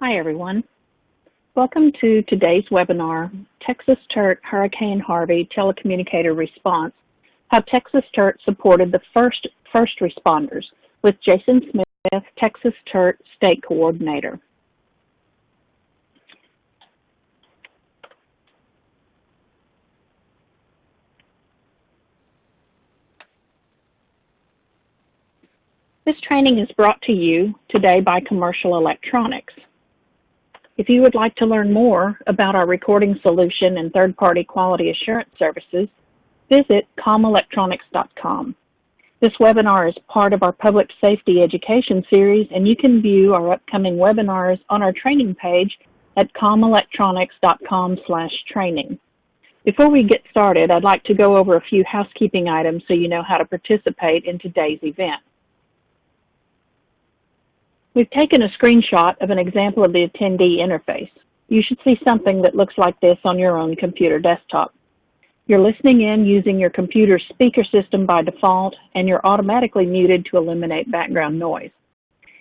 Hi, everyone. Welcome to today's webinar, Texas TERT Hurricane Harvey Telecommunicator Response, How Texas TERT Supported the First Responders, with Jason Smith, Texas TERT State Coordinator. This training is brought to you today by Commercial Electronics. If you would like to learn more about our recording solution and third-party quality assurance services, visit comelectronics.com. This webinar is part of our public safety education series, and you can view our upcoming webinars on our training page at comelectronics.com/training. Before we get started, I'd like to go over a few housekeeping items so you know how to participate in today's event. We've taken a screenshot of an example of the attendee interface. You should see something that looks like this on your own computer desktop. You're listening in using your computer's speaker system by default, and you're automatically muted to eliminate background noise.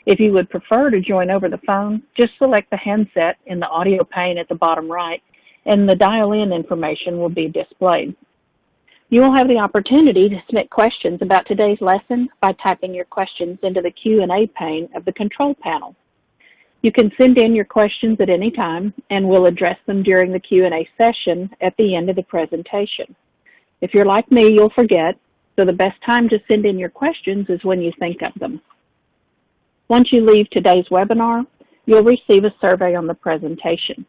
If you would prefer to join over the phone, just select the handset in the audio pane at the bottom right, and the dial-in information will be displayed. You will have the opportunity to submit questions about today's lesson by typing your questions into the Q&A pane of the control panel. You can send in your questions at any time, and we'll address them during the Q&A session at the end of the presentation. If you're like me, you'll forget, so the best time to send in your questions is when you think of them. Once you leave today's webinar, you'll receive a survey on the presentation.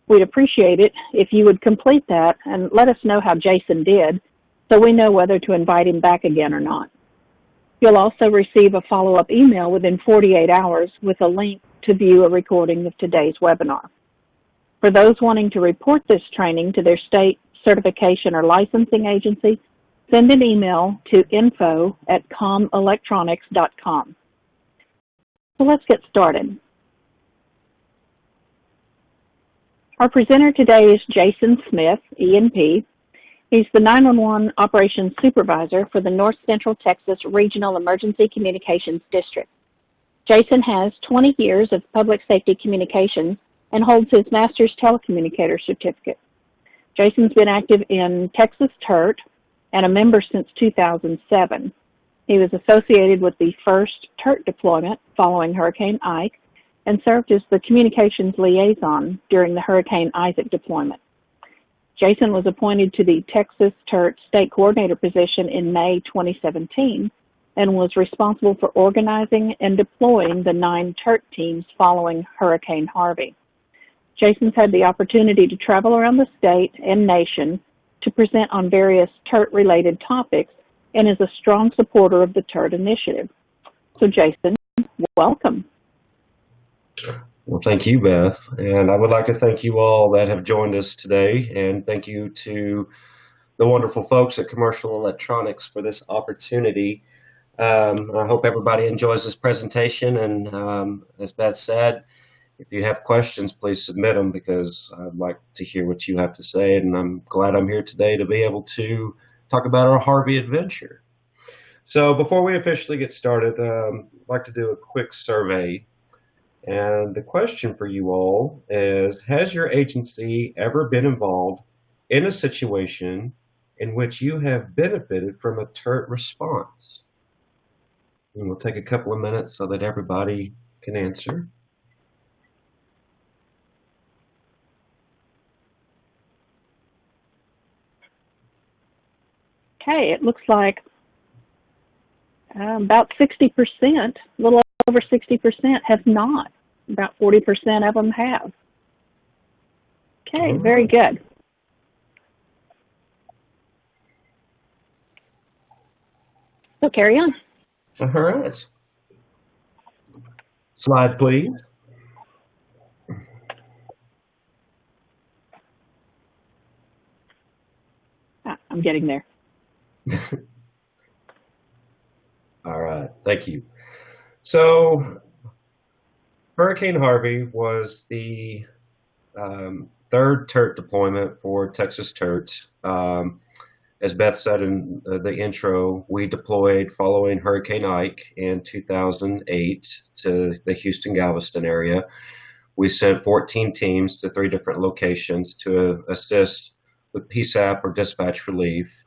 We'd appreciate it if you would complete that and let us know how Jason did, so we know whether to invite him back again or not. You'll also receive a follow-up email within 48 hours with a link to view a recording of today's webinar. For those wanting to report this training to their state certification or licensing agency, send an email to info@comelectronics.com. So let's get started. Our presenter today is Jason Smith, E&P. He's the 911 Operations Supervisor for the North Central Texas Regional Emergency Communications District. Jason has 20 years of public safety communications and holds his Master's Telecommunicator Certificate. Jason's been active in Texas TERT and a member since 2007. He was associated with the first TERT deployment following Hurricane Ike and served as the communications liaison during the Hurricane Isaac deployment. Jason was appointed to the Texas TERT State Coordinator position in May 2017 and was responsible for organizing and deploying the 9 TERT teams following Hurricane Harvey. Jason's had the opportunity to travel around the state and nation to present on various TERT-related topics and is a strong supporter of the TERT initiative. So Jason, welcome. Well, thank you, Beth. And I would like to thank you all that have joined us today. And thank you to the wonderful folks at Commercial Electronics for this opportunity. I hope everybody enjoys this presentation. And as Beth said, if you have questions, please submit them because I'd like to hear what you have to say. And I'm glad I'm here today to be able to talk about our Harvey adventure. So before we officially get started, I'd like to do a quick survey. And the question for you all is, has your agency ever been involved in a situation in which you have benefited from a TERT response? And we'll take a couple of minutes so that everybody can answer. Okay, it looks like about 60%, a little over 60% have not. About 40% of them have. Okay, very good. So carry on. All right. Slide, please. I'm getting there. All right, thank you. So Hurricane Harvey was the third TERT deployment for Texas TERT. As Beth said in the intro, we deployed following Hurricane Ike in 2008 to the Houston-Galveston area. We sent 14 teams to 3 different locations to assist with PSAP or dispatch relief.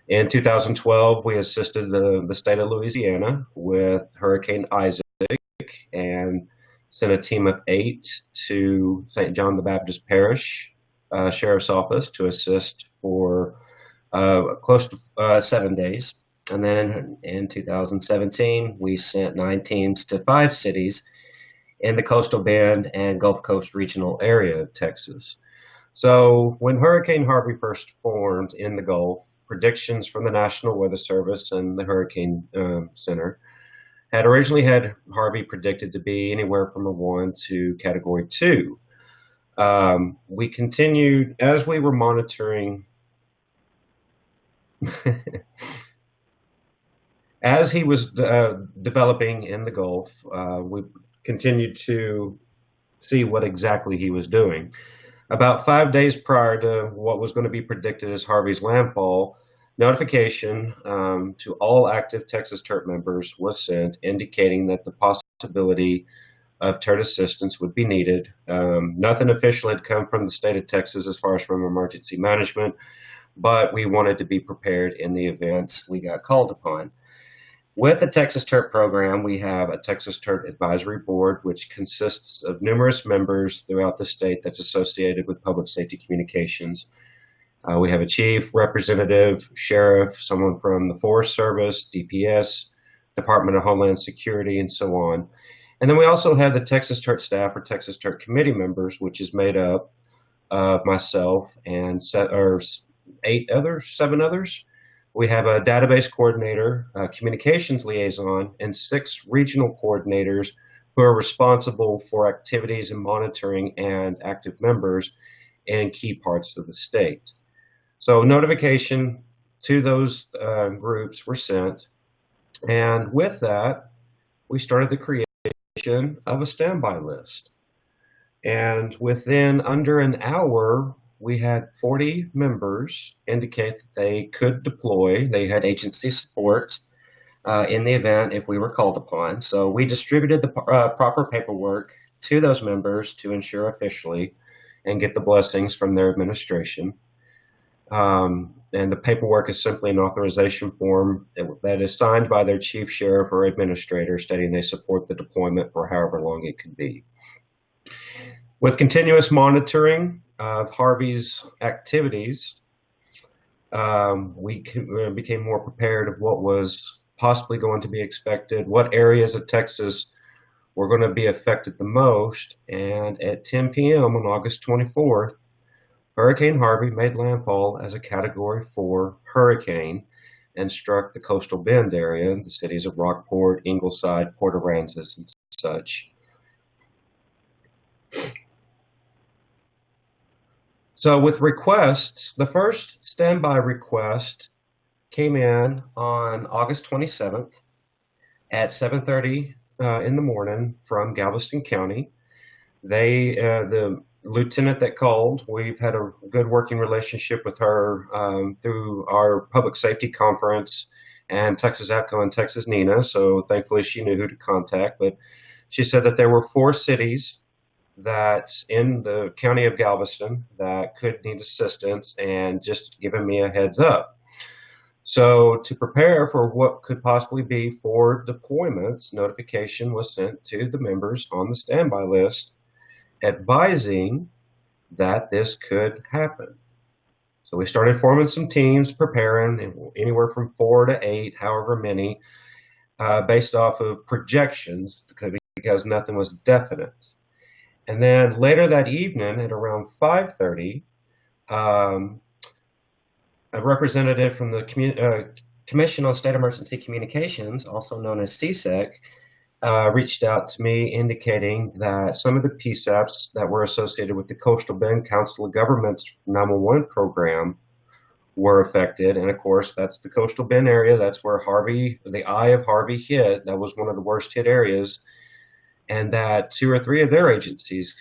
In 2012, we assisted the state of Louisiana with Hurricane Isaac and sent a team of 8 to St. John the Baptist Parish Sheriff's Office to assist for close to 7 days. And then in 2017, we sent 9 teams to 5 cities in the Coastal Bend and Gulf Coast regional area of Texas. So when Hurricane Harvey first formed in the Gulf, predictions from the National Weather Service and the Hurricane Center had originally had Harvey predicted to be anywhere from a 1 to Category 2. We continued, as we were monitoring, as he was developing in the Gulf, we continued to see what exactly he was doing. About 5 days prior to what was going to be predicted as Harvey's landfall, notification to all active Texas TERT members was sent indicating that the possibility of TERT assistance would be needed. Nothing official had come from the state of Texas as far as from emergency management, but we wanted to be prepared in the event we got called upon. With the Texas TERT program, we have a Texas TERT advisory board, which consists of numerous members throughout the state that's associated with public safety communications. We have a chief, representative, sheriff, someone from the Forest Service, DPS, Department of Homeland Security, and so on. And then we also have the Texas TERT staff or Texas TERT committee members, which is made up of myself and 7 others. We have a database coordinator, a communications liaison, and 6 regional coordinators who are responsible for activities and monitoring and active members in key parts of the state. So notification to those groups were sent. And with that, we started the creation of a standby list. And within under an hour, we had 40 members indicate that they could deploy. They had agency support in the event if we were called upon. So we distributed the proper paperwork to those members to ensure officially and get the blessings from their administration. And the paperwork is simply an authorization form that is signed by their chief, sheriff, or administrator stating they support the deployment for however long it could be. With continuous monitoring of Harvey's activities, we became more prepared of what was possibly going to be expected, what areas of Texas were going to be affected the most. And at 10 p.m. on August 24th, Hurricane Harvey made landfall as a Category 4 hurricane and struck the Coastal Bend area, the cities of Rockport, Ingleside, Port Aransas, and such. So with requests, the first standby request came in on August 27th at 7:30 in the morning from Galveston County. The lieutenant that called, we've had a good working relationship with her through our public safety conference and Texas APCO and Texas NENA, so thankfully she knew who to contact. But she said that there were 4 cities that's in the county of Galveston that could need assistance and just giving me a heads up. So to prepare for what could possibly be 4 deployments, notification was sent to the members on the standby list advising that this could happen. So we started forming some teams, preparing anywhere from 4 to 8, however many, based off of projections because nothing was definite. And then later that evening at around 5:30, a representative from the Commission on State Emergency Communications, also known as CSEC, reached out to me indicating that some of the PSAPs that were associated with the Coastal Bend Council of Governments 911 program were affected. And of course, that's the Coastal Bend area. That's where the eye of Harvey hit. That was one of the worst hit areas. And that 2 or 3 of their agencies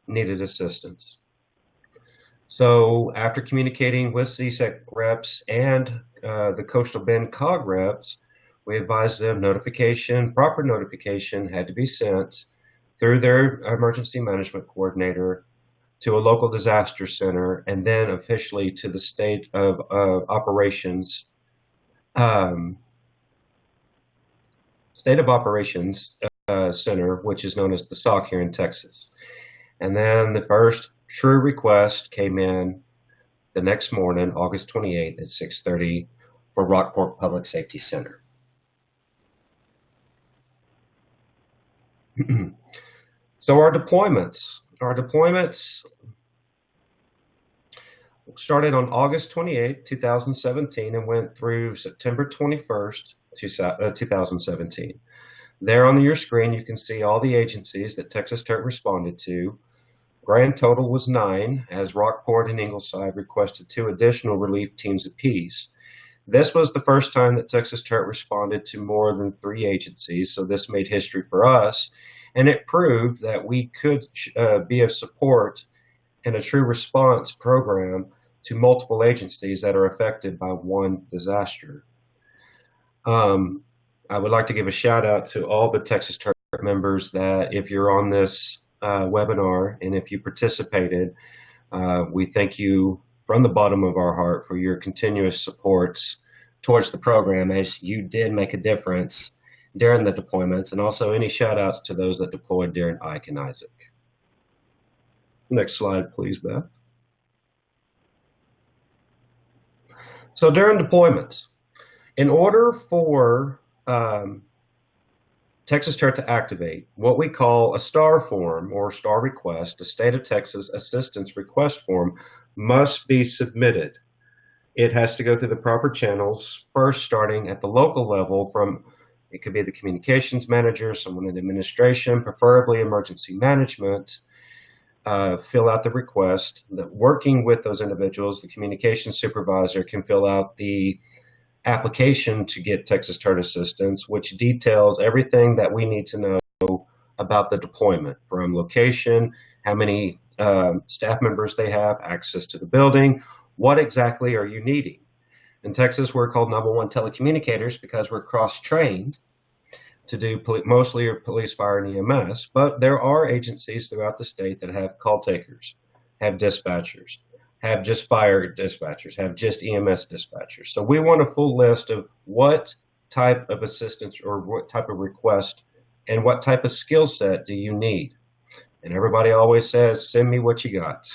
needed assistance. So after communicating with CSEC reps and the Coastal Bend COG reps, we advised them proper notification had to be sent through their emergency management coordinator to a local disaster center, and then officially to the state of operations, um, center, which is known as the SOC here in Texas. And then the first true request came in the next morning, August 28th at 6:30 for Rockport Public Safety Center. So our deployments started on August 28th, 2017 and went through September 21st, 2017. There on your screen, you can see all the agencies that Texas TERT responded to. Grand total was 9, as Rockport and Ingleside requested 2 additional relief teams apiece. This was the first time that Texas TERT responded to more than 3 agencies, so this made history for us, and it proved that we could be of support in a true response program to multiple agencies that are affected by one disaster. I would like to give a shout out to all the Texas TERT members that if you're on this webinar and if you participated, we thank you from the bottom of our heart for your continuous supports towards the program, as you did make a difference during the deployments, and also any shout outs to those that deployed during Ike and Isaac. Next slide, please, Beth. So during deployments, in order for Texas TERT to activate what we call a STAR form or STAR request, a State of Texas Assistance Request form, must be submitted. It has to go through the proper channels, first starting at the local level from, it could be the communications manager, someone in administration, preferably emergency management, fill out the request. Working with those individuals, the communications supervisor can fill out the application to get Texas TERT assistance, which details everything that we need to know about the deployment, from location, how many staff members they have, access to the building, what exactly are you needing. In Texas, we're called 911 telecommunicators because we're cross-trained to do mostly police, fire, and EMS, but there are agencies throughout the state that have call takers, have dispatchers, have just fire dispatchers, have just EMS dispatchers. So we want a full list of what type of assistance or what type of request and what type of skill set do you need. And everybody always says, send me what you got,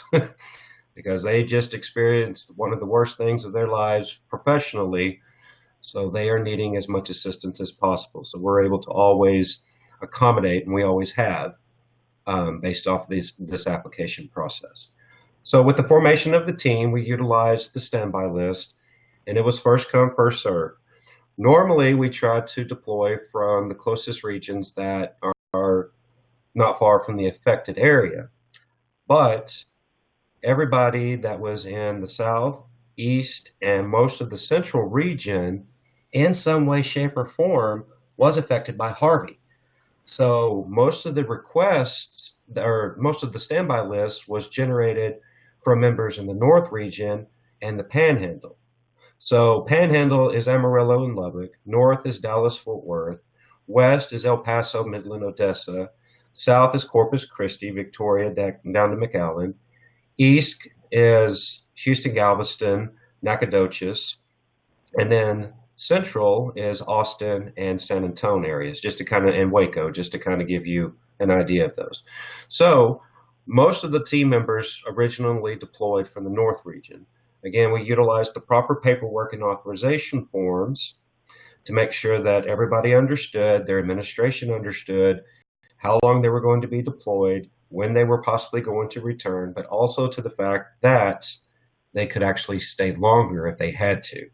because they just experienced one of the worst things of their lives professionally. So they are needing as much assistance as possible. So we're able to always accommodate, and we always have, based off this application process. So with the formation of the team, we utilized the standby list, and it was first come, first served. Normally, we try to deploy from the closest regions that are not far from the affected area. But everybody that was in the south, east, and most of the central region, in some way, shape, or form, was affected by Harvey. So most of the requests, or most of the standby list, was generated from members in the North region and the Panhandle. So Panhandle is Amarillo and Lubbock, North is Dallas-Fort Worth, West is El Paso, Midland, Odessa, South is Corpus Christi, Victoria, down to McAllen, East is Houston, Galveston, Nacogdoches, and then Central is Austin and San Antonio areas, just to kind of, and Waco, just to kind of give you an idea of those. So most of the team members originally deployed from the North region. Again, we utilized the proper paperwork and authorization forms to make sure that everybody understood, their administration understood how long they were going to be deployed, when they were possibly going to return, but also to the fact that they could actually stay longer if they had to.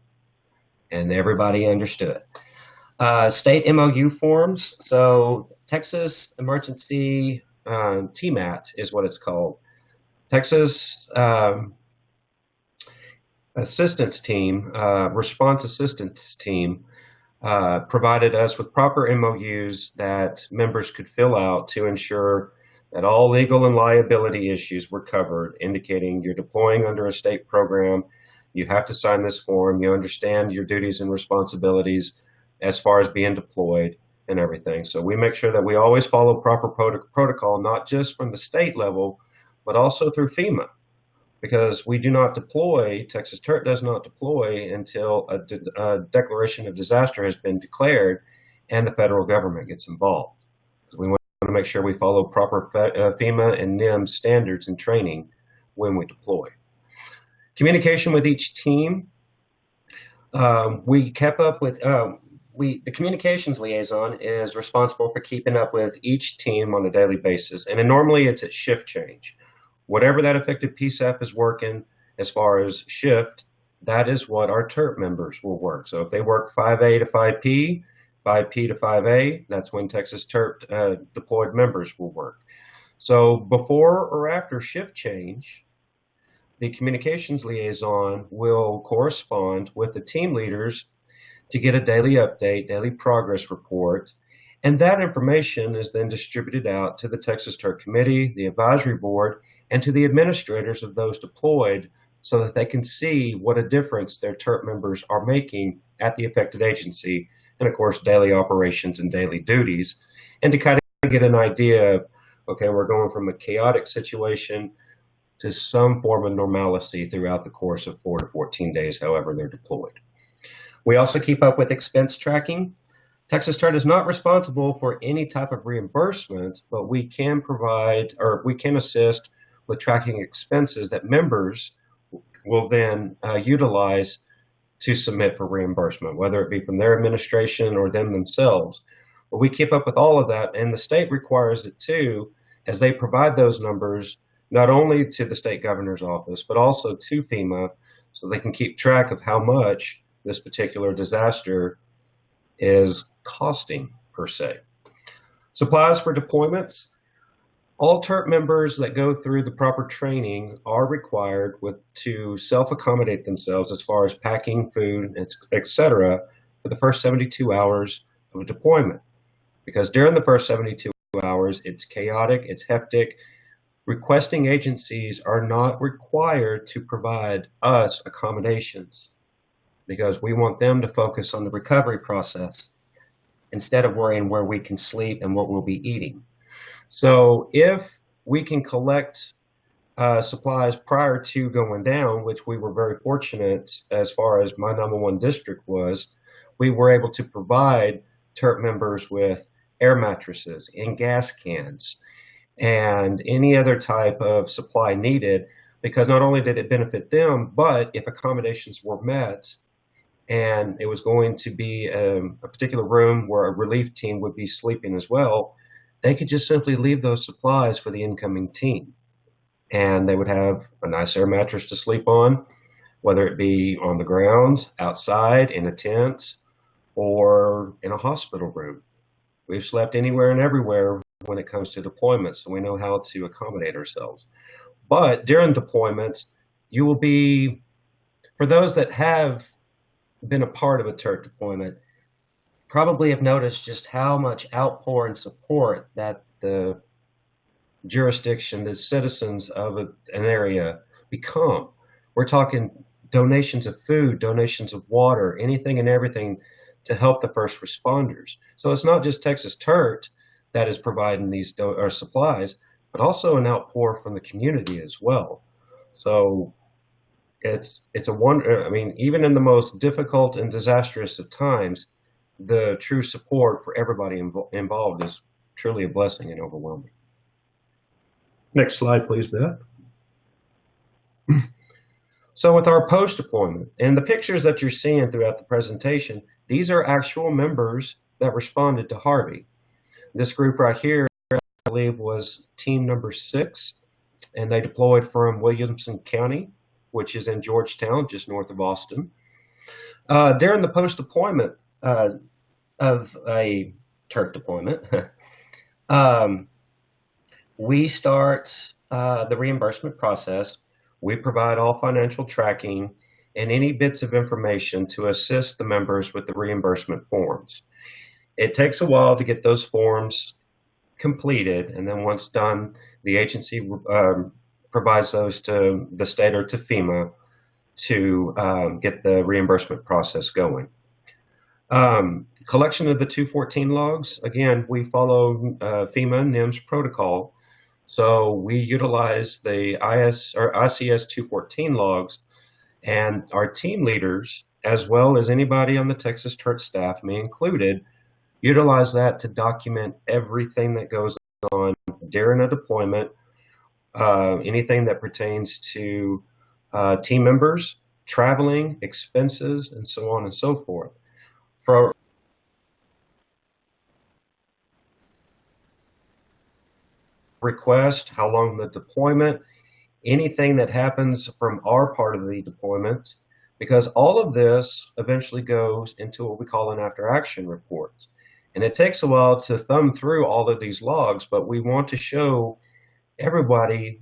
And everybody understood. State MOU forms. So Texas Emergency TMAT is what it's called. Texas Assistance Team, Response Assistance Team, provided us with proper MOUs that members could fill out to ensure that all legal and liability issues were covered, indicating you're deploying under a state program. You have to sign this form. You understand your duties and responsibilities as far as being deployed, and everything. So we make sure that we always follow proper protocol, not just from the state level, but also through FEMA, because we do not deploy, Texas TERT does not deploy until a declaration of disaster has been declared and the federal government gets involved. We want to make sure we follow proper FEMA and NIM standards and training when we deploy. Communication with each team. We kept up with, the communications liaison is responsible for keeping up with each team on a daily basis. And then normally it's at shift change. Whatever that effective PSAP is working as far as shift, that is what our TERT members will work. So if they work 5A to 5P, 5P to 5A, that's when Texas TERT deployed members will work. So before or after shift change, the communications liaison will correspond with the team leaders to get a daily update, daily progress report, and that information is then distributed out to the Texas TERT Committee, the advisory board, and to the administrators of those deployed so that they can see what a difference their TERT members are making at the affected agency, and of course daily operations and daily duties, and to kind of get an idea of, okay, we're going from a chaotic situation to some form of normalcy throughout the course of 4 to 14 days, however they're deployed. We also keep up with expense tracking. Texas TERT is not responsible for any type of reimbursement, but we can provide, or we can assist with tracking expenses that members will then utilize to submit for reimbursement, whether it be from their administration or them themselves. But we keep up with all of that, and the state requires it too, as they provide those numbers not only to the state governor's office, but also to FEMA, so they can keep track of how much this particular disaster is costing per se. Supplies for deployments. All TERT members that go through the proper training are required to self-accommodate themselves as far as packing food, etc., for the first 72 hours of deployment. Because during the first 72 hours, it's chaotic, it's hectic. Requesting agencies are not required to provide us accommodations because we want them to focus on the recovery process instead of worrying where we can sleep and what we'll be eating. So if we can collect supplies prior to going down, which we were very fortunate as far as my #1 district was, we were able to provide TERT members with air mattresses and gas cans and any other type of supply needed, because not only did it benefit them, but if accommodations were met and it was going to be a particular room where a relief team would be sleeping as well, they could just simply leave those supplies for the incoming team. And they would have a nice air mattress to sleep on, whether it be on the ground, outside, in a tent, or in a hospital room. We've slept anywhere and everywhere when it comes to deployments, so we know how to accommodate ourselves. But during deployments, you will be, for those that have been a part of a TERT deployment, probably have noticed just how much outpour and support that the jurisdiction, the citizens of an area become. We're talking donations of food, donations of water, anything and everything to help the first responders. So it's not just Texas TERT that is providing these supplies, but also an outpour from the community as well. So it's a wonder. I mean, even in the most difficult and disastrous of times, the true support for everybody involved is truly a blessing and overwhelming. Next slide, please, Beth. So with our post-deployment, and the pictures that you're seeing throughout the presentation, these are actual members that responded to Harvey. This group right here, I believe, was team number 6, and they deployed from Williamson County, which is in Georgetown, just north of Austin. During the post-deployment of a TERT deployment, we start the reimbursement process. We provide all financial tracking and any bits of information to assist the members with the reimbursement forms. It takes a while to get those forms completed, and then once done, the agency provides those to the state or to FEMA to get the reimbursement process going. Collection of the 214 logs. Again, we follow FEMA and NIMS protocol. So we utilize the ICS 214 logs, and our team leaders, as well as anybody on the Texas TERT staff, me included, utilize that to document everything that goes on during a deployment, anything that pertains to team members, traveling, expenses, and so on and so forth. For request, how long the deployment, anything that happens from our part of the deployment, because all of this eventually goes into what we call an after action report. And it takes a while to thumb through all of these logs, but we want to show everybody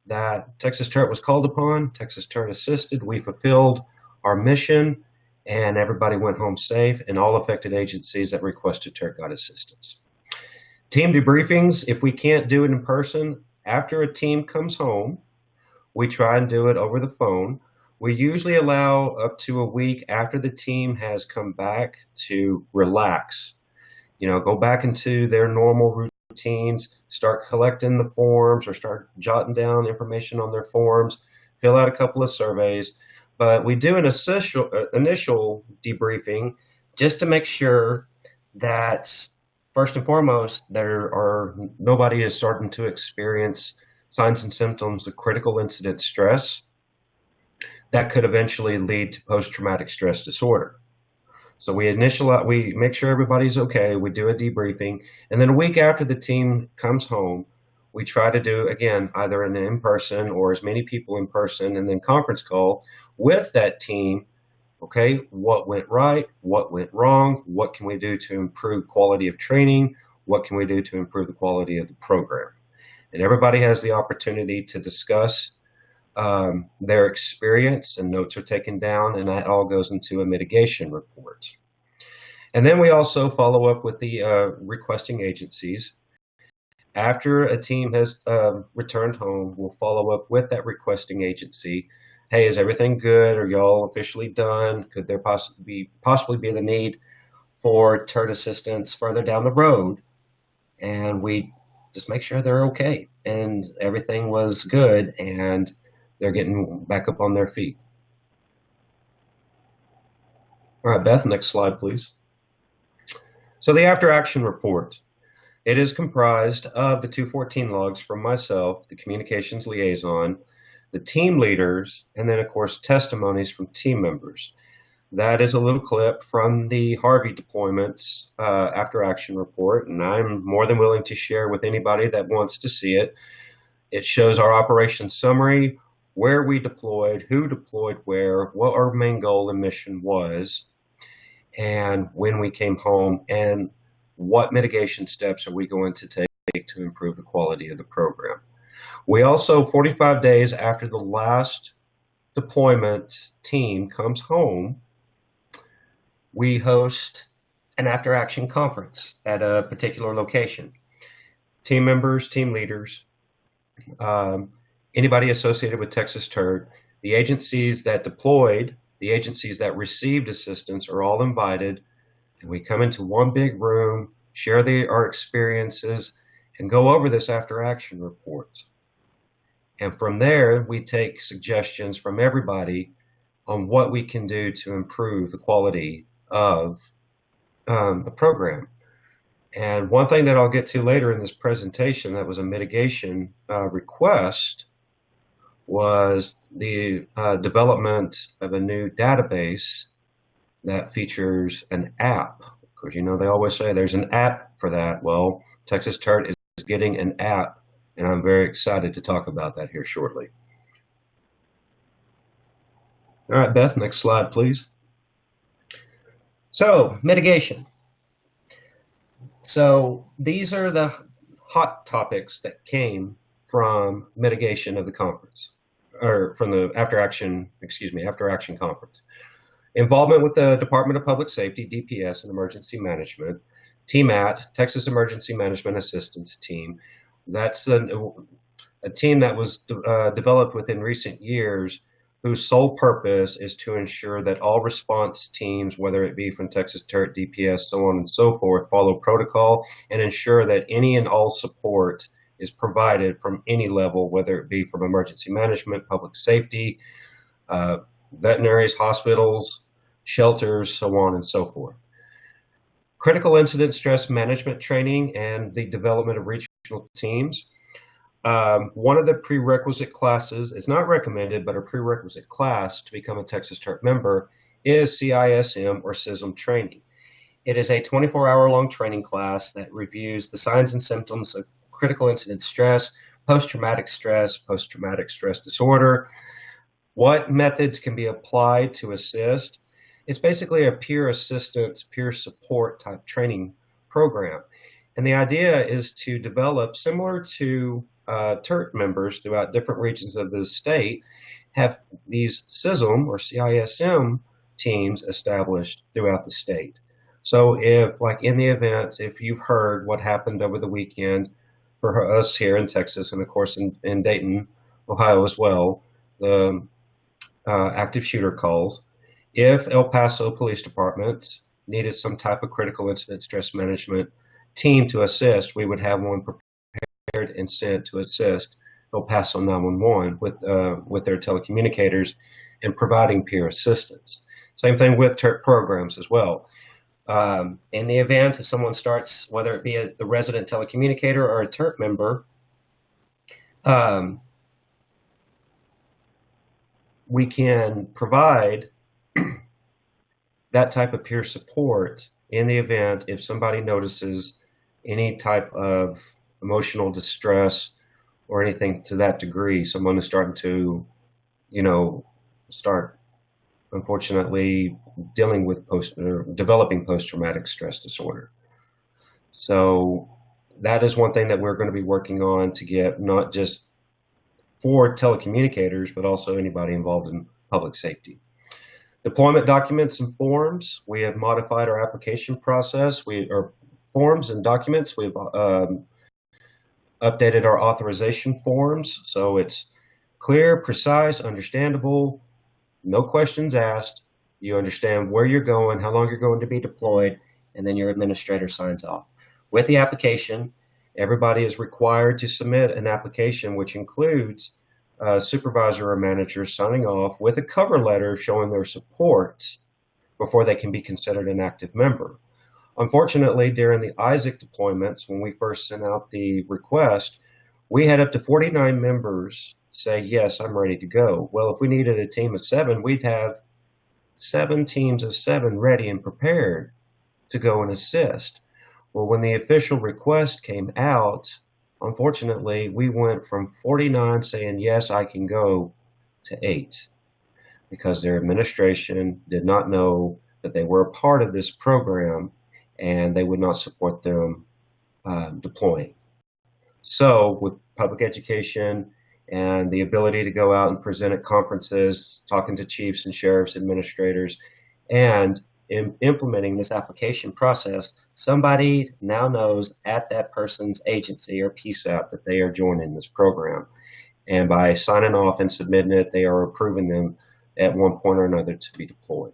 that Texas TERT was called upon, Texas TERT assisted, we fulfilled our mission, and everybody went home safe, and all affected agencies that requested TERT got assistance. Team debriefings, if we can't do it in person, after a team comes home, we try and do it over the phone. We usually allow up to a week after the team has come back to relax. Go back into their normal routines, start collecting the forms or start jotting down information on their forms, fill out a couple of surveys. But we do an initial debriefing just to make sure that first and foremost, nobody is starting to experience signs and symptoms of critical incident stress that could eventually lead to post-traumatic stress disorder. So we make sure everybody's okay. We do a debriefing, and then a week after the team comes home, we try to do again either an in-person or as many people in person, and then conference call with that team. Okay, what went right? What went wrong? What can we do to improve quality of training? What can we do to improve the quality of the program? And everybody has the opportunity to discuss their experience, and notes are taken down, and that all goes into a mitigation report. And then we also follow up with the requesting agencies. After a team has returned home, we'll follow up with that requesting agency. Hey, is everything good? Are y'all officially done? Could there possibly be the need for TERT assistance further down the road? And we just make sure they're okay and everything was good and they're getting back up on their feet. All right, Beth, next slide, please. So the after action report. It is comprised of the 214 logs from myself, the communications liaison, the team leaders, and then of course testimonies from team members. That is a little clip from the Harvey deployments after action report, and I'm more than willing to share with anybody that wants to see it. It shows our operation summary, where we deployed, who deployed where, what our main goal and mission was, and when we came home, and what mitigation steps are we going to take to improve the quality of the program. We also, 45 days after the last deployment team comes home, we host an after action conference at a particular location. Team members, team leaders, anybody associated with Texas TERT, the agencies that deployed, the agencies that received assistance are all invited, and we come into one big room, share our experiences, and go over this after action report. And from there, we take suggestions from everybody on what we can do to improve the quality of the program. And one thing that I'll get to later in this presentation that was a mitigation request was the development of a new database that features an app. Of course, they always say there's an app for that. Well, Texas TERT is getting an app, and I'm very excited to talk about that here shortly. All right, Beth, next slide, please. So, mitigation. So these are the hot topics that came from mitigation of the conference, or from the after action conference. Involvement with the Department of Public Safety, DPS, and Emergency Management, TMAT, Texas Emergency Management Assistance Team. That's a team that was developed within recent years whose sole purpose is to ensure that all response teams, whether it be from Texas TERT, DPS, so on and so forth, follow protocol and ensure that any and all support is provided from any level, whether it be from emergency management, public safety, veterinaries, hospitals, shelters, so on and so forth. Critical incident stress management training and the development of regional teams. One of the prerequisite classes, it's not recommended, but a prerequisite class to become a Texas TERT member is CISM or CISM training. It is a 24-hour-long training class that reviews the signs and symptoms of critical incident stress, post-traumatic stress disorder, what methods can be applied to assist. It's basically a peer assistance, peer support type training program. And the idea is to develop, similar to TERT members throughout different regions of the state, have these CISM or CISM teams established throughout the state. So if, like in the event, if you've heard what happened over the weekend for us here in Texas, and of course in Dayton, Ohio as well, the active shooter calls, if El Paso Police Department needed some type of critical incident stress management team to assist, we would have one prepared and sent to assist El Paso 911 with their telecommunicators and providing peer assistance. Same thing with TERT programs as well. In the event if someone starts, whether it be the resident telecommunicator or a TERT member, we can provide that type of peer support in the event if somebody notices any type of emotional distress or anything to that degree. Someone is starting to, start unfortunately dealing with developing post-traumatic stress disorder. So that is one thing that we're going to be working on to get not just for telecommunicators, but also anybody involved in public safety. Deployment documents and forms. We have modified our application process. Forms and documents. We've updated our authorization forms. So it's clear, precise, understandable, no questions asked. You understand where you're going, how long you're going to be deployed, and then your administrator signs off. With the application, everybody is required to submit an application which includes supervisor or manager signing off with a cover letter showing their support before they can be considered an active member. Unfortunately, during the Isaac deployments, when we first sent out the request, we had up to 49 members say, yes, I'm ready to go. Well, if we needed a team of 7, we'd have 7 teams of 7 ready and prepared to go and assist. Well, when the official request came out, unfortunately, we went from 49 saying, yes, I can go, to 8, because their administration did not know that they were a part of this program and they would not support them deploying. So with public education and the ability to go out and present at conferences, talking to chiefs and sheriffs, administrators, and implementing this application process, somebody now knows at that person's agency or PSAP that they are joining this program. And by signing off and submitting it, they are approving them at one point or another to be deployed.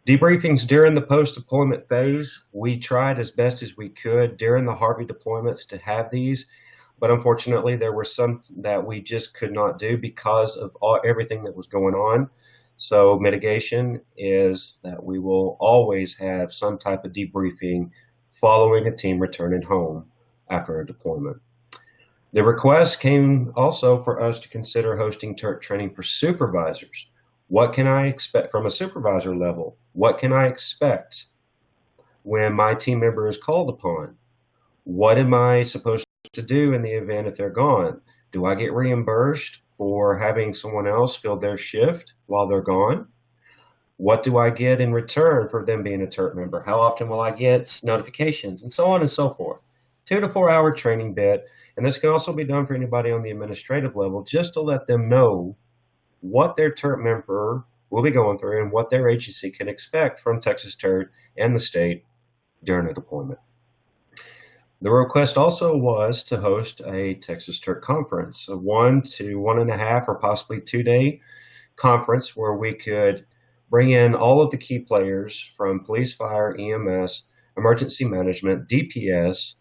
Debriefings during the post-deployment phase. We tried as best as we could during the Harvey deployments to have these, but unfortunately there were some that we just could not do because of everything that was going on. So mitigation is that we will always have some type of debriefing following a team returning home after a deployment. The request came also for us to consider hosting TERT training for supervisors. What can I expect from a supervisor level? What can I expect when my team member is called upon? What am I supposed to do in the event if they're gone? Do I get reimbursed for having someone else fill their shift while they're gone? What do I get in return for them being a TERT member? How often will I get notifications? And so on and so forth. 2 to 4 hour training bit. And this can also be done for anybody on the administrative level, just to let them know what their TERT member will be going through and what their agency can expect from Texas TERT and the state during a deployment. The request also was to host a Texas TERT conference, a 1 to 1.5 or possibly 2 day conference where we could bring in all of the key players from police, fire, EMS, emergency management, DPS,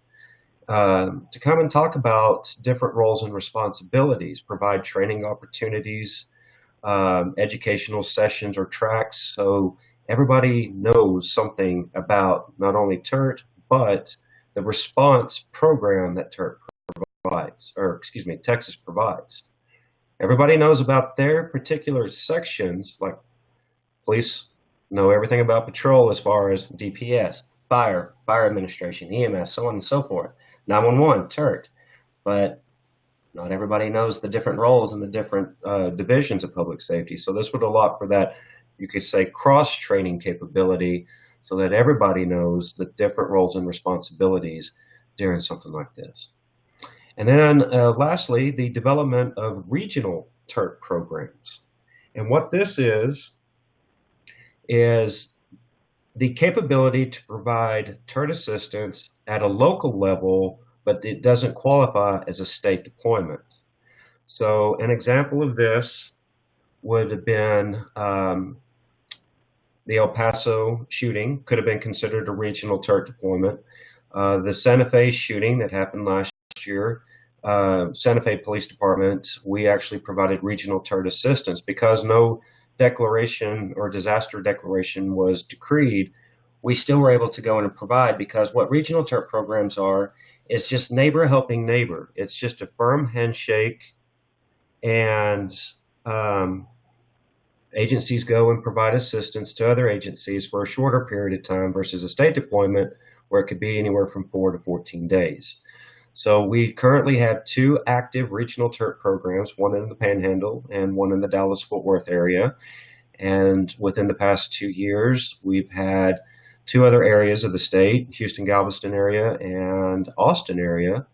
to come and talk about different roles and responsibilities, provide training opportunities, educational sessions or tracks, so everybody knows something about not only TERT, but the response program that TERT provides, or excuse me, Texas provides. Everybody knows about their particular sections, like police know everything about patrol as far as DPS, fire administration, EMS, so on and so forth, 911, TERT, but not everybody knows the different roles and the different divisions of public safety. So this would allow for that, you could say, cross-training capability so that everybody knows the different roles and responsibilities during something like this. And then lastly, the development of regional TERT programs. And what this is the capability to provide TERT assistance at a local level, but it doesn't qualify as a state deployment. So an example of this would have been the El Paso shooting could have been considered a regional TERT deployment. The Santa Fe shooting that happened last year, Santa Fe Police Department, we actually provided regional TERT assistance because no declaration or disaster declaration was decreed. We still were able to go in and provide, because what regional TERT programs are is just neighbor helping neighbor. It's just a firm handshake, and agencies go and provide assistance to other agencies for a shorter period of time versus a state deployment where it could be anywhere from 4 to 14 days. So we currently have 2 active regional TERT programs, one in the Panhandle and one in the Dallas-Fort Worth area. And within the past 2 years, we've had 2 other areas of the state, Houston-Galveston area and Austin area,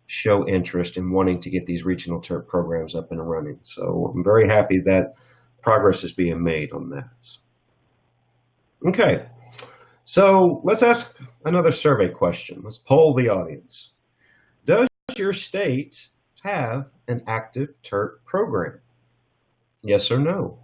show interest in wanting to get these regional TERT programs up and running. So I'm very happy that progress is being made on that. Okay, so let's ask another survey question. Let's poll the audience. Does your state have an active TERT program? Yes or no?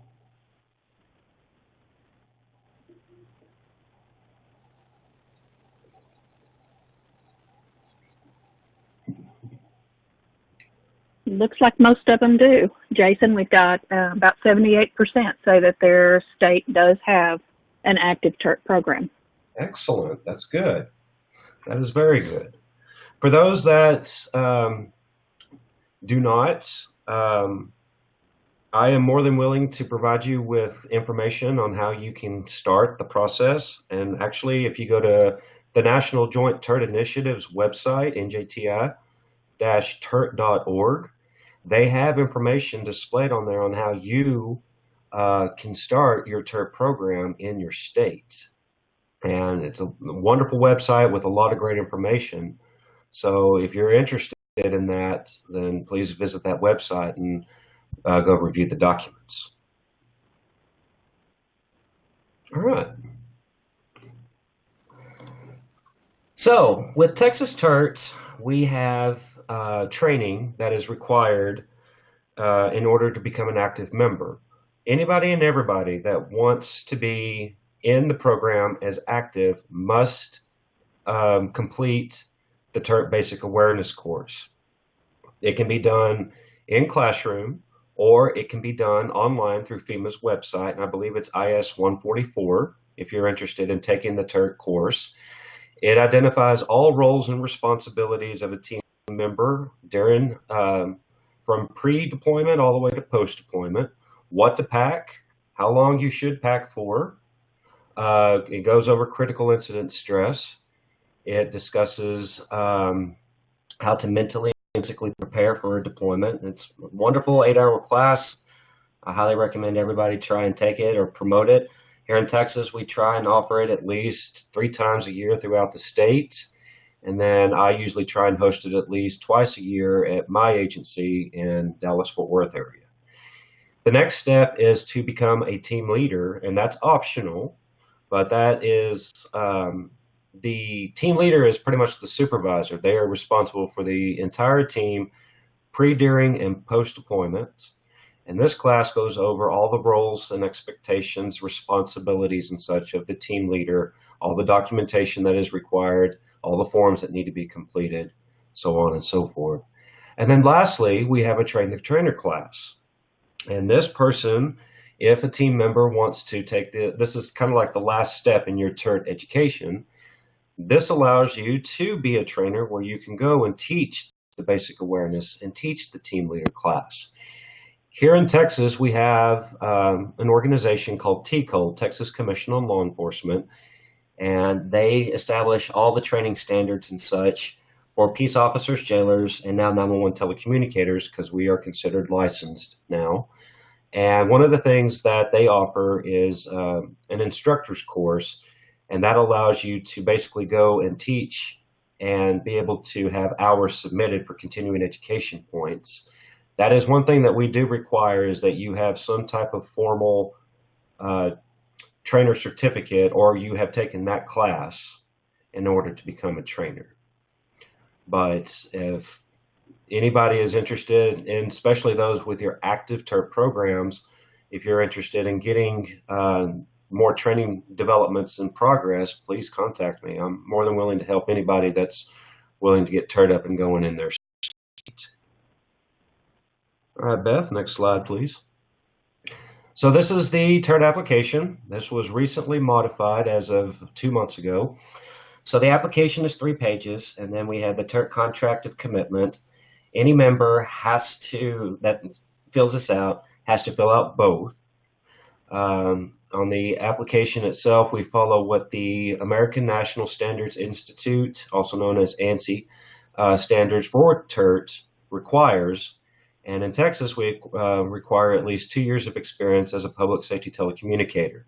Looks like most of them do. Jason, we've got about 78% say that their state does have an active TERT program. Excellent. That's good. That is very good. For those that do not, I am more than willing to provide you with information on how you can start the process. And actually, if you go to the National Joint TERT Initiative's website, njti-tert.org, they have information displayed on there on how you can start your TERT program in your state. And it's a wonderful website with a lot of great information. So if you're interested in that, then please visit that website and go review the documents. All right. So with Texas TERT, we have training that is required in order to become an active member. Anybody and everybody that wants to be in the program as active must complete the TERT Basic Awareness course. It can be done in classroom, or it can be done online through FEMA's website, and I believe it's IS 144 if you're interested in taking the TERT course. It identifies all roles and responsibilities of a team member during from pre-deployment all the way to post-deployment, what to pack, how long you should pack for. It goes over critical incident stress. It discusses how to mentally and physically prepare for a deployment. It's a wonderful 8-hour class. I highly recommend everybody try and take it or promote it. Here in Texas, we try and offer it at least 3 times a year throughout the state. And then I usually try and host it at least twice a year at my agency in Dallas-Fort Worth area. The next step is to become a team leader, and that's optional, but that is the team leader is pretty much the supervisor. They are responsible for the entire team pre, during, and post deployment. And this class goes over all the roles and expectations, responsibilities and such of the team leader, all the documentation that is required, all the forms that need to be completed, so on and so forth. And then lastly, we have a train the trainer class. And this person, if a team member wants to take this is kind of like the last step in your TERT education. This allows you to be a trainer where you can go and teach the basic awareness and teach the team leader class. Here in Texas, we have an organization called TCOL, Texas Commission on Law Enforcement, and they establish all the training standards and such for peace officers, jailers, and now 911 telecommunicators, because we are considered licensed now. And one of the things that they offer is an instructor's course, and that allows you to basically go and teach and be able to have hours submitted for continuing education points. That is one thing that we do require, is that you have some type of formal trainer certificate, or you have taken that class in order to become a trainer. But if anybody is interested, and especially those with your active TERT programs, if you're interested in getting more training developments in progress, please contact me. I'm more than willing to help anybody that's willing to get TERT up and going in their state. All right, Beth, next slide, please. So this is the TERT application. This was recently modified as of 2 months ago. So the application is 3 pages, and then we have the TERT contract of commitment. Any member that fills this out has to fill out both. On the application itself, we follow what the American National Standards Institute, also known as ANSI, standards for TERT requires. And in Texas, we require at least 2 years of experience as a public safety telecommunicator.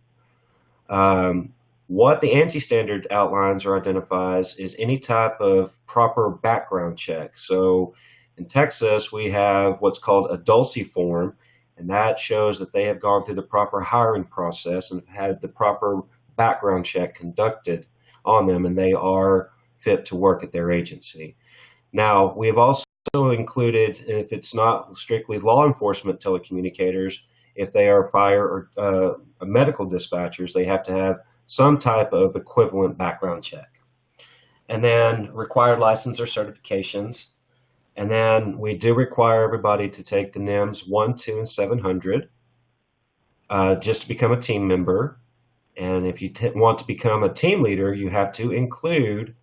What the ANSI standard outlines or identifies is any type of proper background check. So in Texas, we have what's called a DULCE form, and that shows that they have gone through the proper hiring process and had the proper background check conducted on them, and they are fit to work at their agency. Now, we have also included, if it's not strictly law enforcement telecommunicators, if they are fire or medical dispatchers, they have to have some type of equivalent background check. And then required license or certifications. And then we do require everybody to take the NIMS 1, 2, and 700 just to become a team member. And if you want to become a team leader, you have to include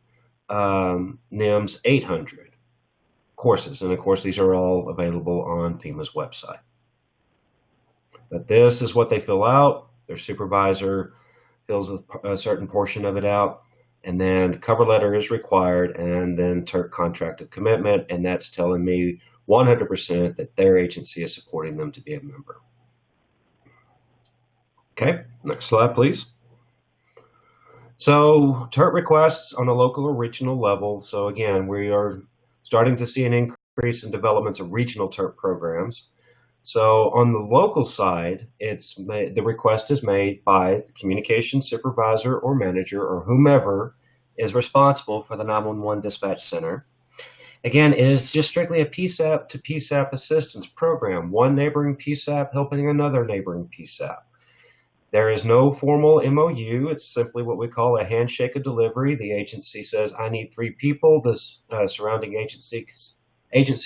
NIMS 800 courses. And of course, these are all available on FEMA's website. But this is what they fill out. Their supervisor fills a certain portion of it out. And then cover letter is required, and then TERT contract of commitment, and that's telling me 100% that their agency is supporting them to be a member. Okay, next slide, please. So TERT requests on a local or regional level. So again, we are starting to see an increase in developments of regional TERT programs. So on the local side, the request is made by the communications supervisor or manager or whomever is responsible for the 911 dispatch center. Again, it is just strictly a PSAP to PSAP assistance program, one neighboring PSAP helping another neighboring PSAP. There is no formal MOU. It's simply what we call a handshake of delivery. The agency says, I need 3 people. This surrounding agency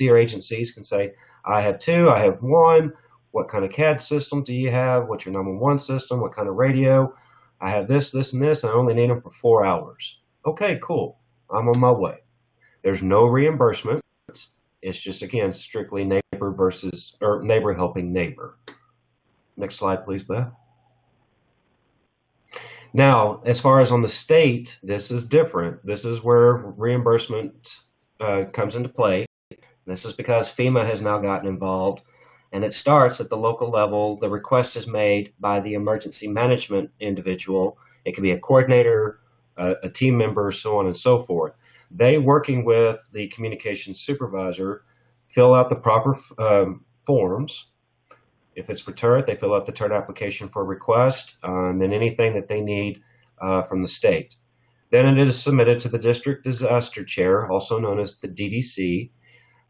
or agencies can say, I have 2, I have 1. What kind of CAD system do you have? What's your 911 system? What kind of radio? I have this, this, and this. And I only need them for 4 hours. Okay, cool. I'm on my way. There's no reimbursement. It's just, again, strictly neighbor helping neighbor. Next slide, please, Beth. Now, as far as on the state, this is different. This is where reimbursement comes into play. This is because FEMA has now gotten involved, and it starts at the local level. The request is made by the emergency management individual. It can be a coordinator, a team member, so on and so forth. They, working with the communications supervisor, fill out the proper forms. If it's for TERT, they fill out the TERT application for request, and then anything that they need from the state. Then it is submitted to the district disaster chair, also known as the DDC.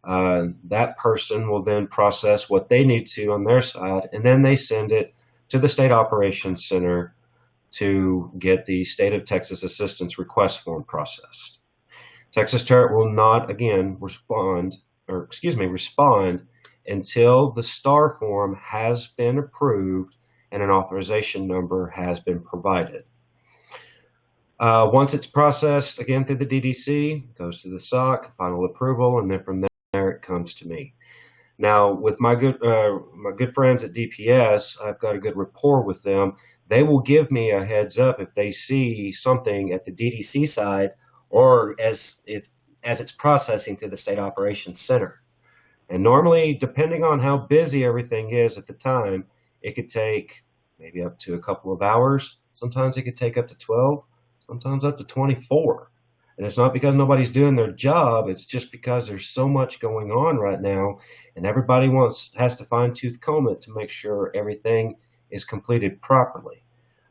That person will then process what they need to on their side, and then they send it to the State Operations Center to get the State of Texas Assistance Request Form processed. Texas TERT will not, again, respond until the STAR form has been approved and an authorization number has been provided. Once it's processed, again, through the DDC, it goes to the SOC, final approval, and then from there it comes to me. Now, with my good friends at DPS, I've got a good rapport with them. They will give me a heads up if they see something at the DDC side or as it's processing through the State Operations Center. And normally, depending on how busy everything is at the time, it could take maybe up to a couple of hours. Sometimes it could take up to 12, sometimes up to 24. And it's not because nobody's doing their job, it's just because there's so much going on right now, and everybody has to fine-tooth comb it to make sure everything is completed properly.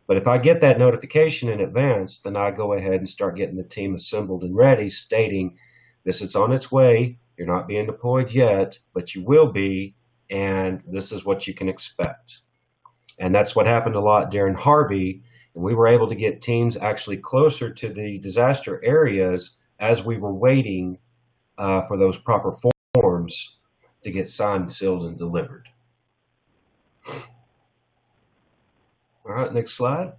But if I get that notification in advance, then I go ahead and start getting the team assembled and ready, stating this is on its way, you're not being deployed yet, but you will be, and this is what you can expect. And that's what happened a lot during Harvey. And we were able to get teams actually closer to the disaster areas as we were waiting for those proper forms to get signed, sealed, and delivered. All right, next slide.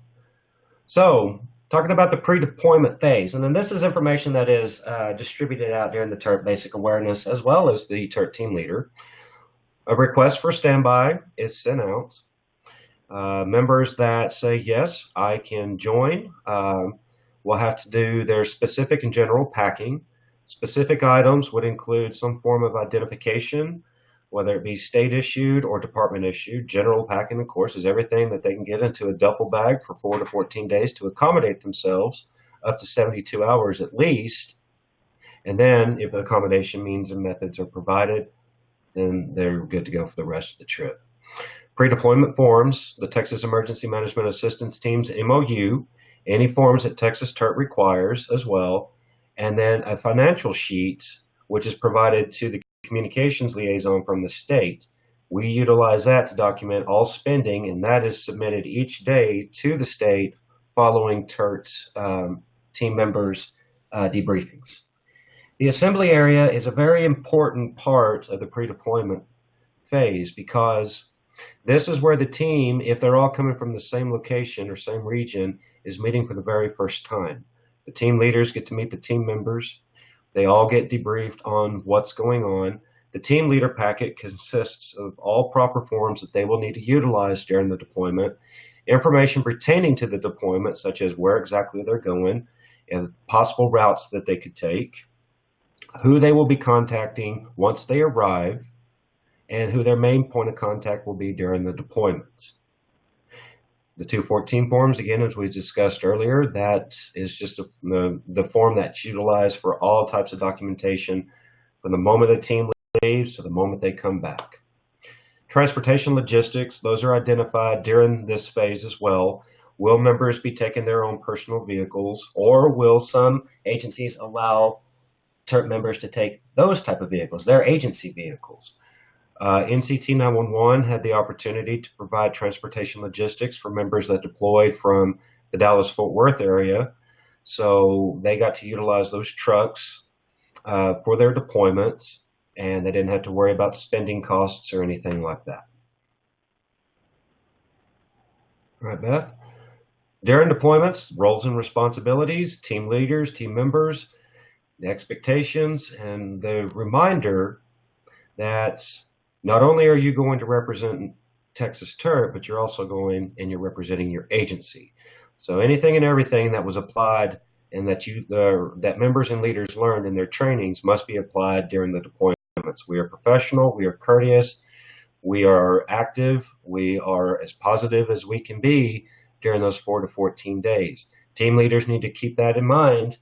So, talking about the pre-deployment phase, and then this is information that is distributed out during the TERT basic awareness as well as the TERT team leader. A request for standby is sent out. Members that say, yes, I can join, will have to do their specific and general packing. Specific items would include some form of identification, whether it be state issued or department issued. General packing, of course, is everything that they can get into a duffel bag for 4 to 14 days to accommodate themselves up to 72 hours at least. And then if accommodation means and methods are provided, then they're good to go for the rest of the trip. Pre-deployment forms, the Texas Emergency Management Assistance Team's MOU, any forms that Texas TERT requires as well, and then a financial sheet, which is provided to the communications liaison from the state. We utilize that to document all spending, and that is submitted each day to the state following TERT team members' debriefings. The assembly area is a very important part of the pre-deployment phase because this is where the team, if they're all coming from the same location or same region, is meeting for the very first time. The team leaders get to meet the team members. They all get debriefed on what's going on. The team leader packet consists of all proper forms that they will need to utilize during the deployment, information pertaining to the deployment, such as where exactly they're going, and possible routes that they could take, who they will be contacting once they arrive, and who their main point of contact will be during the deployment. The 214 forms, again, as we discussed earlier, that is just the form that's utilized for all types of documentation from the moment the team leaves to the moment they come back. Transportation logistics, those are identified during this phase as well. Will members be taking their own personal vehicles, or will some agencies allow TERT members to take those type of vehicles, their agency vehicles? NCT 911 had the opportunity to provide transportation logistics for members that deployed from the Dallas-Fort Worth area. So they got to utilize those trucks for their deployments, and they didn't have to worry about spending costs or anything like that. All right, Beth. During deployments, roles and responsibilities, team leaders, team members, the expectations, and the reminder that not only are you going to represent Texas TERT, but you're also going and you're representing your agency. So anything and everything that was applied and that members and leaders learned in their trainings must be applied during the deployments. We are professional, we are courteous, we are active, we are as positive as we can be during those 4 to 14 days. Team leaders need to keep that in mind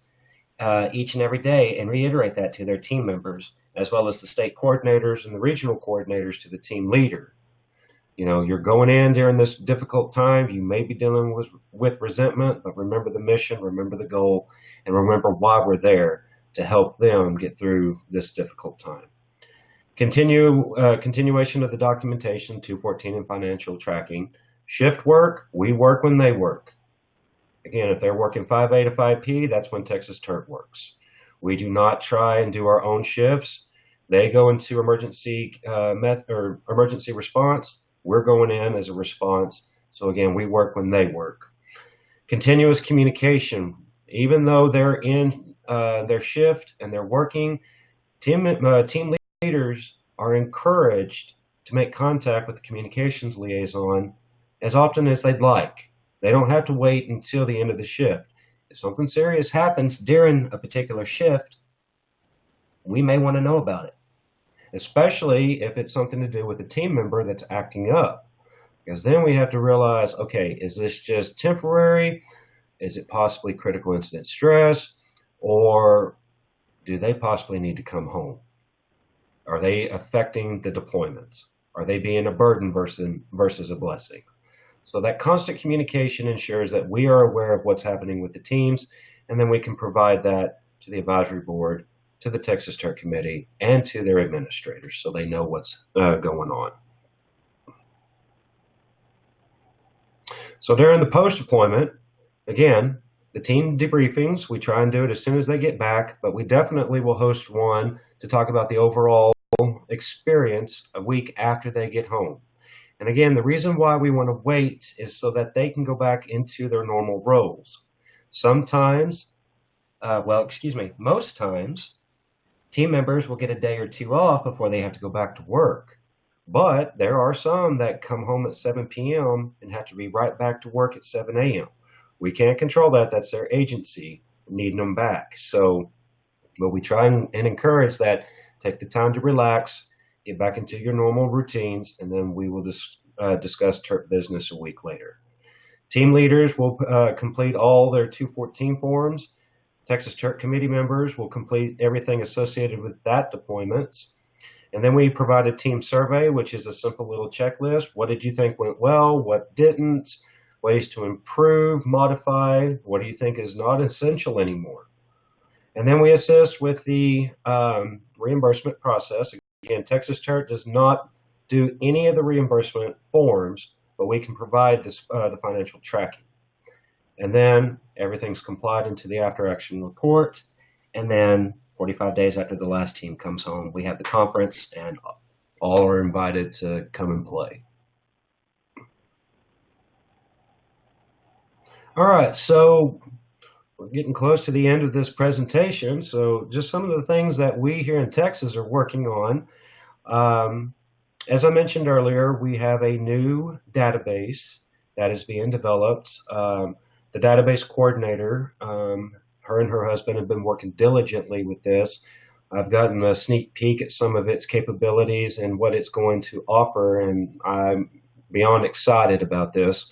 each and every day and reiterate that to their team members, as well as the state coordinators and the regional coordinators to the team leader. You know, you're going in during this difficult time. You may be dealing with resentment, but remember the mission, remember the goal, and remember why we're there to help them get through this difficult time. Continuation of the documentation, 214 and financial tracking. Shift work, we work when they work. Again, if they're working 5A to 5P, that's when Texas TERT works. We do not try and do our own shifts. They go into emergency emergency response. We're going in as a response. So again, we work when they work. Continuous communication. Even though they're in their shift and they're working, team leaders are encouraged to make contact with the communications liaison as often as they'd like. They don't have to wait until the end of the shift. If something serious happens during a particular shift, we may want to know about it, especially if it's something to do with a team member that's acting up. Because then we have to realize, okay, is this just temporary? Is it possibly critical incident stress? Or do they possibly need to come home? Are they affecting the deployments? Are they being a burden versus a blessing? So that constant communication ensures that we are aware of what's happening with the teams, and then we can provide that to the advisory board, to the Texas TERT committee, and to their administrators so they know what's going on. So during the post-deployment, again, the team debriefings, we try and do it as soon as they get back, but we definitely will host one to talk about the overall experience a week after they get home. And again, the reason why we want to wait is so that they can go back into their normal roles. Sometimes, most times, team members will get a day or two off before they have to go back to work. But there are some that come home at 7 p.m. and have to be right back to work at 7 a.m. We can't control that. That's their agency needing them back. So, but we try and encourage that. Take the time to relax, get back into your normal routines, and then we will discuss TERT business a week later. Team leaders will complete all their 214 forms. Texas TERT committee members will complete everything associated with that deployment. And then we provide a team survey, which is a simple little checklist. What did you think went well? What didn't? Ways to improve, modify. What do you think is not essential anymore? And then we assist with the reimbursement process. Again, Texas TERT does not do any of the reimbursement forms, but we can provide this, the financial tracking. And then everything's complied into the after action report. And then 45 days after the last team comes home, we have the conference and all are invited to come and play. All right, so we're getting close to the end of this presentation. So just some of the things that we here in Texas are working on. As I mentioned earlier, we have a new database that is being developed. The database coordinator, her and her husband have been working diligently with this. I've gotten a sneak peek at some of its capabilities and what it's going to offer, and I'm beyond excited about this.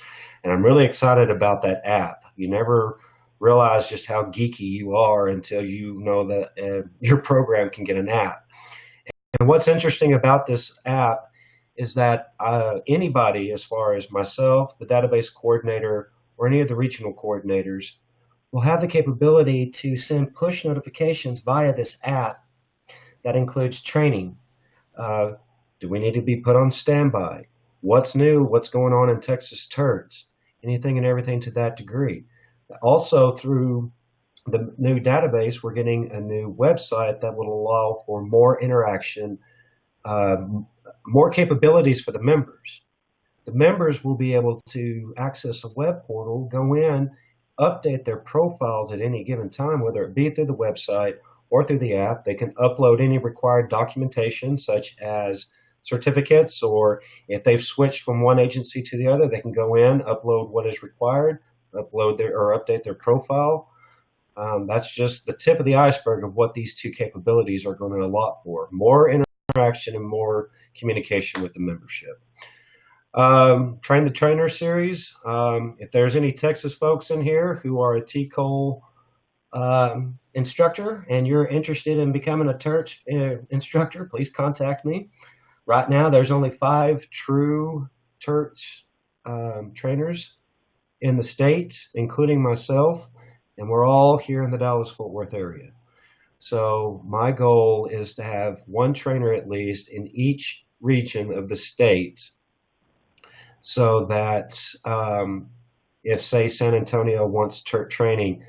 And I'm really excited about that app. You never realize just how geeky you are until you know that your program can get an app. And what's interesting about this app is that anybody, as far as myself, the database coordinator, or any of the regional coordinators, will have the capability to send push notifications via this app that includes training. Do we need to be put on standby? What's new? What's going on in Texas TERTs? Anything and everything to that degree. Also, through the new database, we're getting a new website that will allow for more interaction, more capabilities for the members. The members will be able to access a web portal, go in, update their profiles at any given time, whether it be through the website or through the app. They can upload any required documentation, such as certificates, or if they've switched from one agency to the other, they can go in, upload what is required, update their profile. That's just the tip of the iceberg of what these two capabilities are going to allot for. More interaction and more communication with the membership. Train the Trainer series. If there's any Texas folks in here who are a TCOL instructor and you're interested in becoming a TERT instructor, please contact me. Right now, there's only 5 true TERT trainers in the state, including myself, and we're all here in the Dallas-Fort Worth area. So my goal is to have one trainer at least in each region of the state, so that if, say, San Antonio wants TERT training,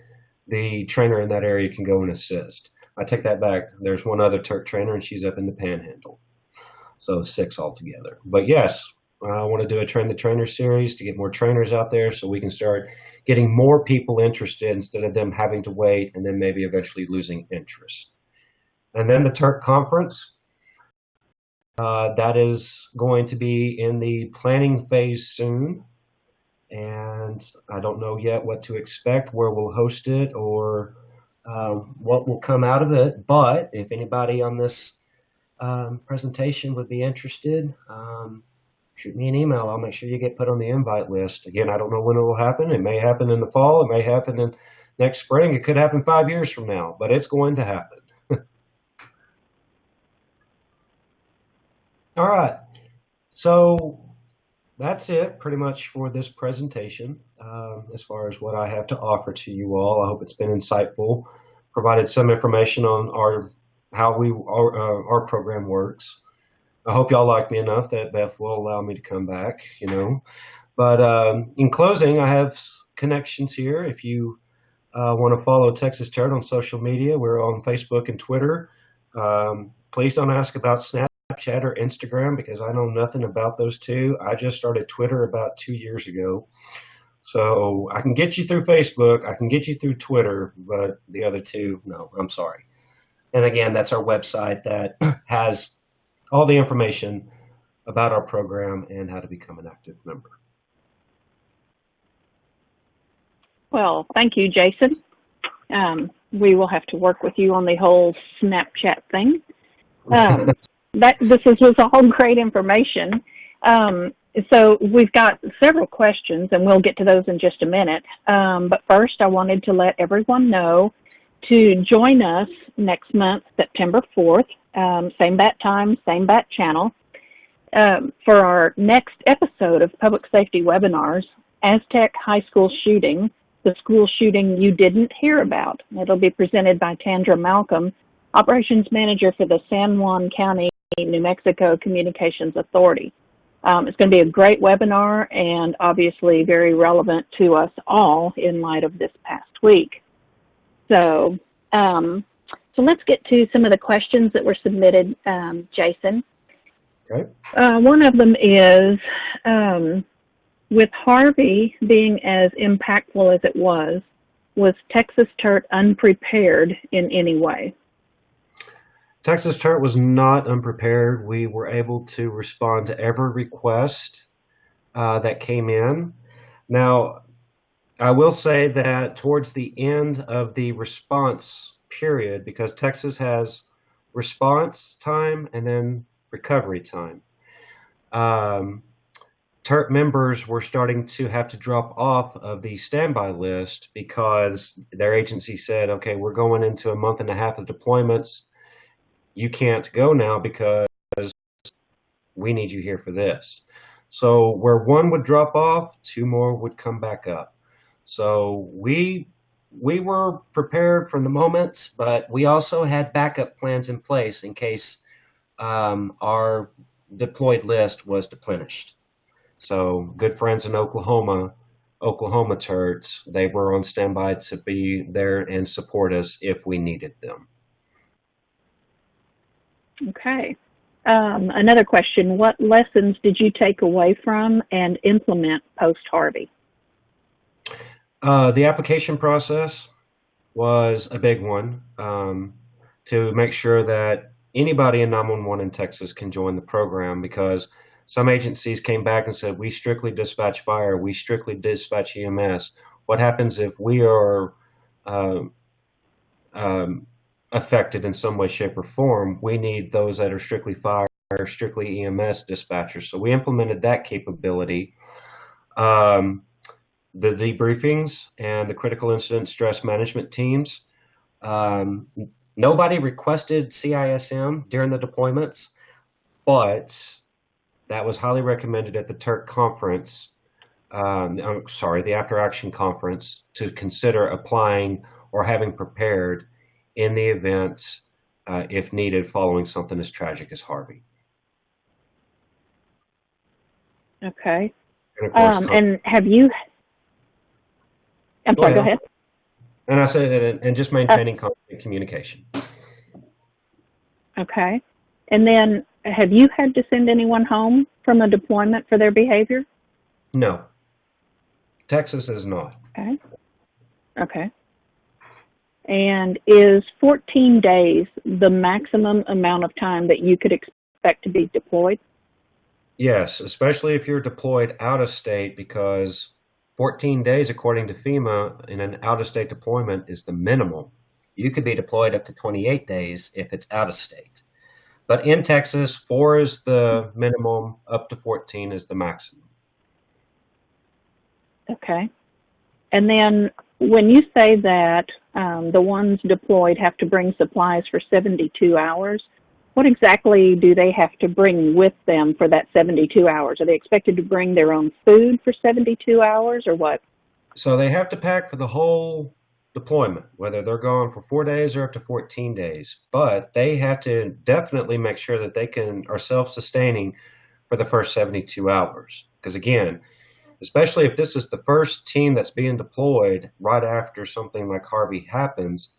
the trainer in that area can go and assist. I take that back. There's one other TERT trainer, and she's up in the Panhandle. So 6 altogether. But yes, I want to do a Train the Trainer series to get more trainers out there so we can start getting more people interested instead of them having to wait and then maybe eventually losing interest. And then the TERT conference, that is going to be in the planning phase soon. And I don't know yet what to expect, where we'll host it, or what will come out of it. But if anybody on this presentation would be interested, shoot me an email. I'll make sure you get put on the invite list. Again, I don't know when it will happen. It may happen in the fall. It may happen in next spring. It could happen 5 years from now, but it's going to happen. All right. So that's it pretty much for this presentation, as far as what I have to offer to you all. I hope it's been insightful, provided some information on how our program works. I hope y'all like me enough that Beth will allow me to come back, But in closing, I have connections here. If you want to follow Texas TERT on social media, we're on Facebook and Twitter. Please don't ask about Snapchat or Instagram, because I know nothing about those two. I just started Twitter about 2 years ago. So I can get you through Facebook, I can get you through Twitter, but the other two, no, I'm sorry. And again, that's our website that has all the information about our program and how to become an active member. Well, thank you, Jason. We will have to work with you on the whole Snapchat thing. This was all great information. So we've got several questions, and we'll get to those in just a minute. But first, I wanted to let everyone know to join us next month, September 4th, same bat time, same bat channel, for our next episode of Public Safety Webinars, Aztec High School Shooting, the school shooting you didn't hear about. It'll be presented by Tandra Malcolm, Operations Manager for the San Juan County, New Mexico Communications Authority. It's going to be a great webinar and obviously very relevant to us all in light of this past week. So let's get to some of the questions that were submitted, Jason. Okay. One of them is, with Harvey being as impactful as it was Texas TERT unprepared in any way? Texas TERT was not unprepared. We were able to respond to every request that came in. Now, I will say that towards the end of the response period, because Texas has response time and then recovery time, TERT members were starting to have to drop off of the standby list because their agency said, okay, we're going into a month and a half of deployments. You can't go now because we need you here for this. So where one would drop off, 2 more would come back up. So we were prepared from the moment, but we also had backup plans in place in case our deployed list was depleted. So good friends in Oklahoma TERTs, they were on standby to be there and support us if we needed them. Okay. Another question, what lessons did you take away from and implement post-Harvey? The application process was a big one, to make sure that anybody in 911 in Texas can join the program, because some agencies came back and said, we strictly dispatch fire, we strictly dispatch EMS. What happens if we are affected in some way, shape, or form? We need those that are strictly fire, strictly EMS dispatchers. So we implemented that capability. The debriefings and the critical incident stress management teams. Nobody requested CISM during the deployments, but that was highly recommended at the TERT conference, the after action conference, to consider applying or having prepared in the event, if needed, following something as tragic as Harvey. Okay. And of course, And have you, I'm sorry, go ahead. And I said, and just maintaining constant communication. Okay. And then have you had to send anyone home from a deployment for their behavior? No. Texas is not. Okay. Okay. And is 14 days the maximum amount of time that you could expect to be deployed? Yes, especially if you're deployed out of state, because 14 days, according to FEMA, in an out-of-state deployment is the minimum. You could be deployed up to 28 days if it's out of state. But in Texas, 4 is the minimum, up to 14 is the maximum. Okay. And then when you say that the ones deployed have to bring supplies for 72 hours, what exactly do they have to bring with them for that 72 hours? Are they expected to bring their own food for 72 hours or what? So they have to pack for the whole deployment, whether they're gone for 4 days or up to 14 days. But they have to definitely make sure that they are self-sustaining for the first 72 hours. Because again, especially if this is the first team that's being deployed right after something like Harvey happens,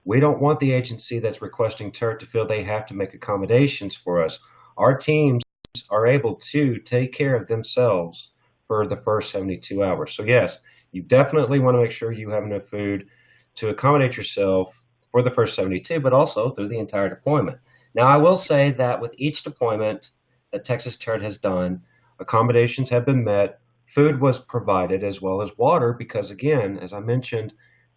we don't want the agency that's requesting TERT to feel they have to make accommodations for us. Our teams are able to take care of themselves for the first 72 hours. So yes, you definitely want to make sure you have enough food to accommodate yourself for the first 72, but also through the entire deployment. Now, I will say that with each deployment that Texas TERT has done, accommodations have been met, food was provided, as well as water, because again, as I mentioned,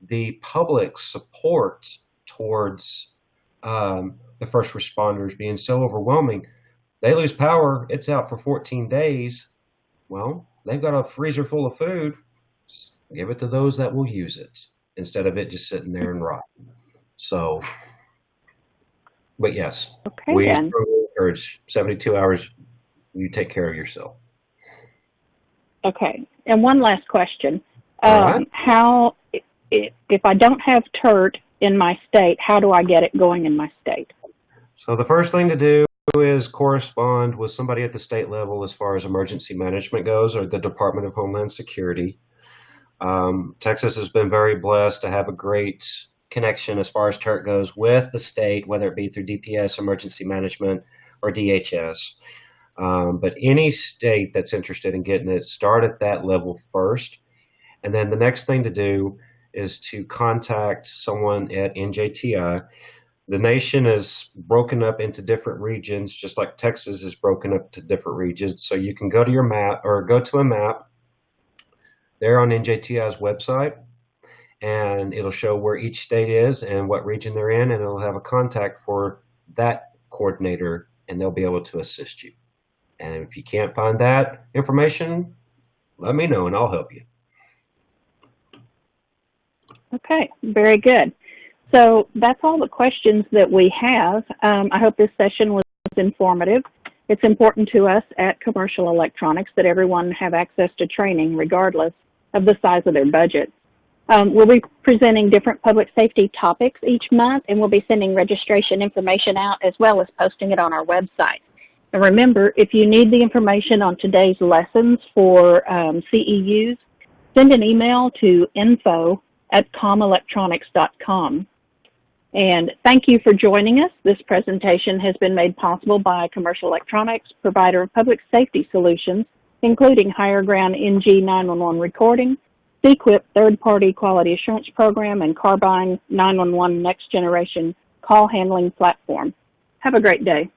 the public support towards the first responders being so overwhelming, they lose power, it's out for 14 days. Well, they've got a freezer full of food. Give it to those that will use it instead of it just sitting there and rotting. So, but yes, Okay, we then. strongly encourage 72 hours, you take care of yourself. Okay. And one last question. All right. How, if I don't have TERT in my state, how do I get it going in my state? So the first thing to do is correspond with somebody at the state level as far as emergency management goes, or the Department of Homeland Security. Texas has been very blessed to have a great connection as far as TERT goes with the state, whether it be through DPS, emergency management, or DHS. But any state that's interested in getting it, start at that level first. And then the next thing to do is to contact someone at NJTI. The nation is broken up into different regions, just like Texas is broken up to different regions. So you can go to your map, or go to a map there on NJTI's website, and it'll show where each state is and what region they're in, and it'll have a contact for that coordinator, and they'll be able to assist you. And if you can't find that information, let me know and I'll help you. Okay, very good. So that's all the questions that we have. I hope this session was informative. It's important to us at Commercial Electronics that everyone have access to training regardless of the size of their budget. We'll be presenting different public safety topics each month, and we'll be sending registration information out as well as posting it on our website. And remember, if you need the information on today's lessons for CEUs, send an email to info@comelectronics.com. And thank you for joining us. This presentation has been made possible by Commercial Electronics, provider of public safety solutions, including Higher Ground NG 911 recording, CQIP third-party quality assurance program, and Carbine 911 next generation call handling platform. Have a great day.